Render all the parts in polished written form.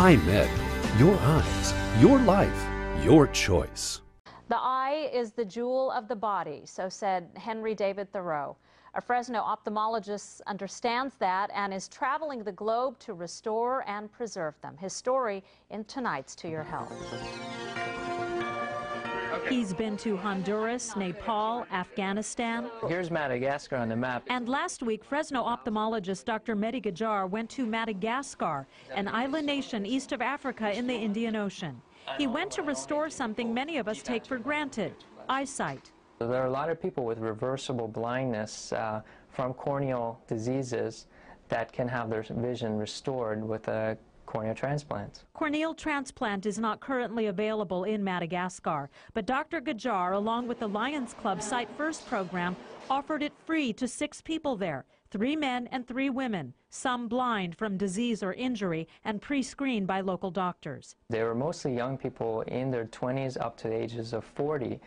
iMed. Your eyes, your life, your choice. The eye is the jewel of the body, so said Henry David Thoreau. A Fresno ophthalmologist understands that and is traveling the globe to restore and preserve them. His story in tonight's To Your Health. He's been to Honduras, Nepal, Afghanistan. Here's Madagascar on the map. And last week, Fresno ophthalmologist Dr. Mehdi Ghajar went to Madagascar, an island nation east of Africa in the Indian Ocean. He went to restore something many of us take for granted, eyesight. There are a lot of people with reversible blindness from corneal diseases that can have their vision restored with a corneal transplant. Corneal transplant is not currently available in Madagascar, but Dr. Ghajar, along with the Lions Club Sight First program, offered it free to 6 people there, 3 men and 3 women, some blind from disease or injury and pre-screened by local doctors. They were mostly young people in their 20s up to the ages of 40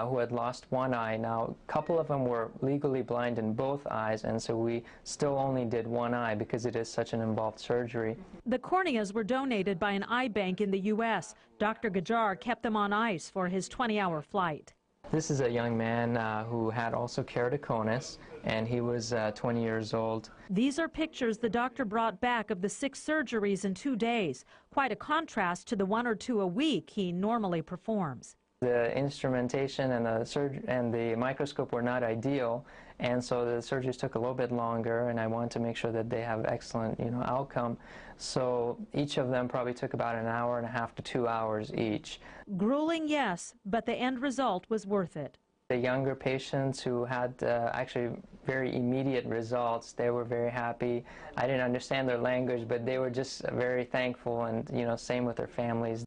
who had lost one eye. Now, a couple of them were legally blind in both eyes, and so we still only did one eye because it is such an involved surgery. The corneas were donated by an eye bank in the U.S. Dr. Ghajar kept them on ice for his 20-hour flight. This is a young man who had also keratoconus, and he was 20 years old. These are pictures the doctor brought back of the 6 surgeries in 2 days, quite a contrast to the 1 or 2 a week he normally performs. The instrumentation and the microscope were not ideal, and so the surgeries took a little bit longer, and I wanted to make sure that they have excellent, outcome. So each of them probably took about an hour and a half to 2 hours each. Grueling, yes, but the end result was worth it. The younger patients who had actually very immediate results, they were very happy. I didn't understand their language, but they were just very thankful, and same with their families.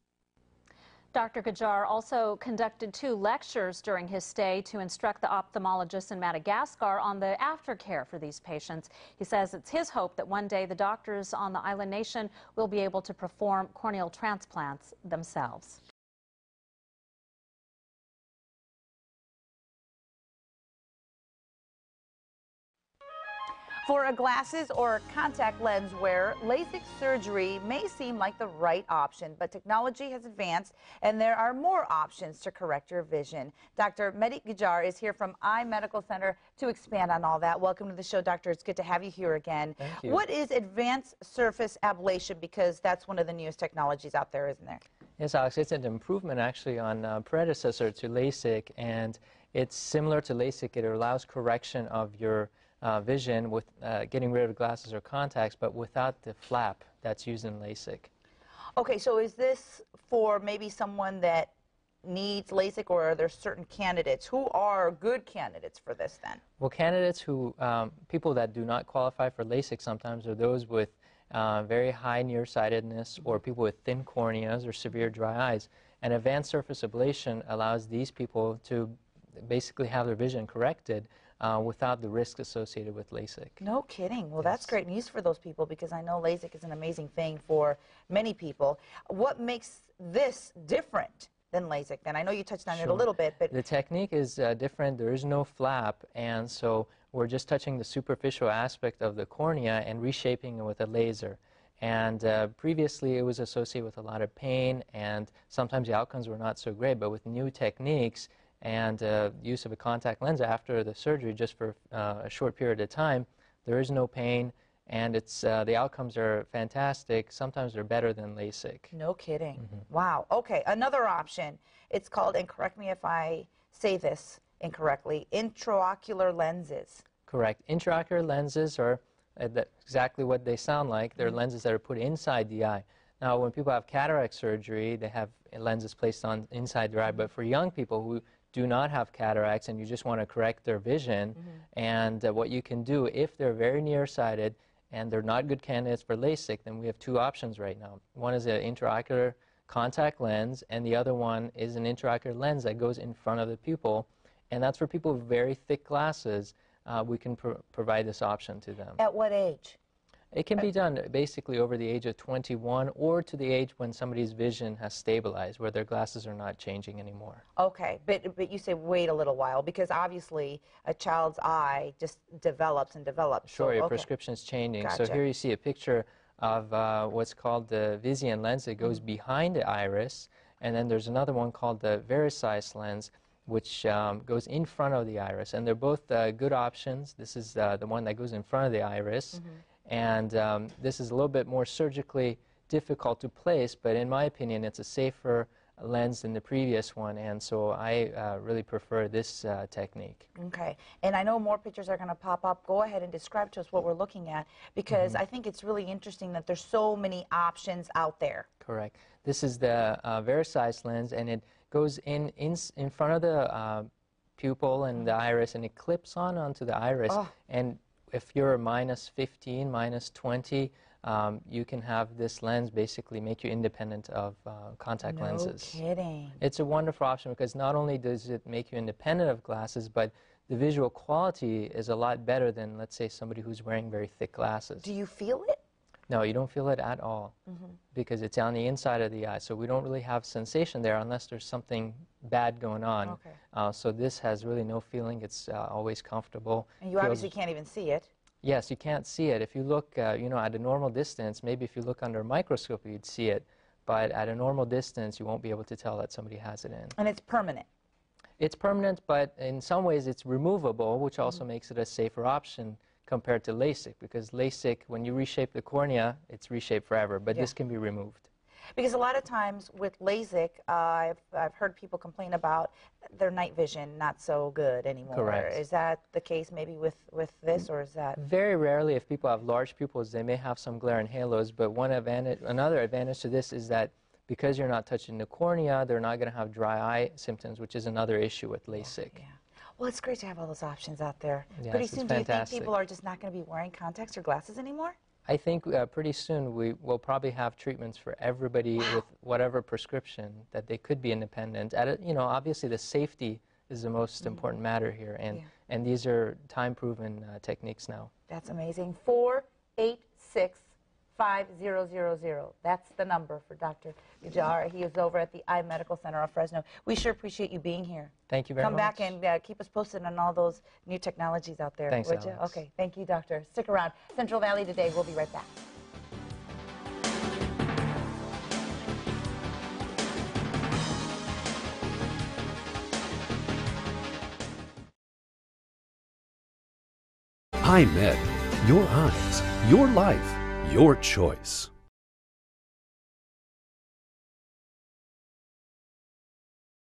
Dr. Ghajar also conducted 2 lectures during his stay to instruct the ophthalmologists in Madagascar on the aftercare for these patients. He says it's his hope that one day the doctors on the island nation will be able to perform corneal transplants themselves. For a glasses or contact lens wearer, LASIK surgery may seem like the right option, but technology has advanced and there are more options to correct your vision. Dr. Mehdi Ghajar is here from Eye Medical Center to expand on all that. Welcome to the show, Doctor. It's good to have you here again. Thank you. What is advanced surface ablation? Because that's one of the newest technologies out there, isn't there? Yes, Alex, it's an improvement actually on predecessor to LASIK, and it's similar to LASIK. It allows correction of your vision with getting rid of glasses or contacts, but without the flap that's used in LASIK. Okay, so is this for maybe someone that needs LASIK, or are there certain candidates? Who are good candidates for this then? Well, candidates who, people that do not qualify for LASIK sometimes are those with very high nearsightedness or people with thin corneas or severe dry eyes. And advanced surface ablation allows these people to basically have their vision corrected without the risk associated with LASIK. No kidding. Well, Yes. that's great news for those people, because I know LASIK is an amazing thing for many people. What makes this different than LASIK then? I know you touched on it a little bit, but the technique is different. There is no flap, and so we're just touching the superficial aspect of the cornea and reshaping it with a laser. And previously it was associated with a lot of pain, and sometimes the outcomes were not so great, but with new techniques and use of a contact lens after the surgery just for a short period of time, there is no pain, and it's the outcomes are fantastic. Sometimes they're better than LASIK. no kidding. Wow. Okay, another option. It's called, and correct me if I say this incorrectly, intraocular lenses. Correct. Intraocular lenses are exactly what they sound like. They're lenses that are put inside the eye. Now, when people have cataract surgery, they have lenses placed on inside their eye, but for young people who do not have cataracts and you just want to correct their vision, and what you can do, if they're very nearsighted and they're not good candidates for LASIK, then we have 2 options right now. One is an intraocular contact lens, and the other one is an intraocular lens that goes in front of the pupil, and that's for people with very thick glasses. We can provide this option to them. At what age? It can be done basically over the age of 21 or to the age when somebody's vision has stabilized, where their glasses are not changing anymore. Okay, but you say wait a little while, because obviously a child's eye just develops and develops. Sure, so, your okay. prescription's changing. Gotcha. So here you see a picture of what's called the Visian lens that goes behind the iris, and then there's another one called the Verisize lens, which goes in front of the iris. And they're both good options. This is the one that goes in front of the iris, and this is a little bit more surgically difficult to place, but in my opinion, it's a safer lens than the previous one, and so I really prefer this technique. Okay, and I know more pictures are going to pop up. Go ahead and describe to us what we're looking at, because I think it's really interesting that there's so many options out there. Correct. This is the Verisize lens, and it goes in front of the pupil and the iris, and it clips onto the iris. And if you're -15, -20, you can have this lens basically make you independent of contact lenses. No kidding. It's a wonderful option because not only does it make you independent of glasses, but the visual quality is a lot better than, let's say, somebody who's wearing very thick glasses. Do you feel it? No, you don't feel it at all because it's on the inside of the eye. So we don't really have sensation there unless there's something bad going on. Okay. So this has really no feeling. It's always comfortable. And you obviously can't even see it. Yes, you can't see it. If you look, you know, at a normal distance, maybe if you look under a microscope, you'd see it. But at a normal distance, you won't be able to tell that somebody has it in. And it's permanent. It's permanent, but in some ways it's removable, which also makes it a safer option compared to LASIK, because LASIK, when you reshape the cornea, it's reshaped forever, but this can be removed. Because a lot of times with LASIK, I've heard people complain about their night vision not so good anymore. Correct. Is that the case maybe with this, or is that? Very rarely, if people have large pupils, they may have some glare and halos, but another advantage to this is that because you're not touching the cornea, they're not going to have dry eye symptoms, which is another issue with LASIK. Yeah. Well, it's great to have all those options out there. Yes, Pretty it's soon, do you think fantastic. people are just not going to be wearing contacts or glasses anymore? I think pretty soon we will probably have treatments for everybody with whatever prescription, that they could be independent. You know, obviously the safety is the most important matter here, and these are time-proven techniques now. That's amazing. 486-5000. That's the number for Dr. Ghajar. He is over at the Eye Medical Center of Fresno. We sure appreciate you being here. Thank you very much. Come back and keep us posted on all those new technologies out there. Thanks, would you? Alex. Okay, thank you, Doctor. Stick around. Central Valley Today. We'll be right back. iMed. Your eyes, your life, your choice.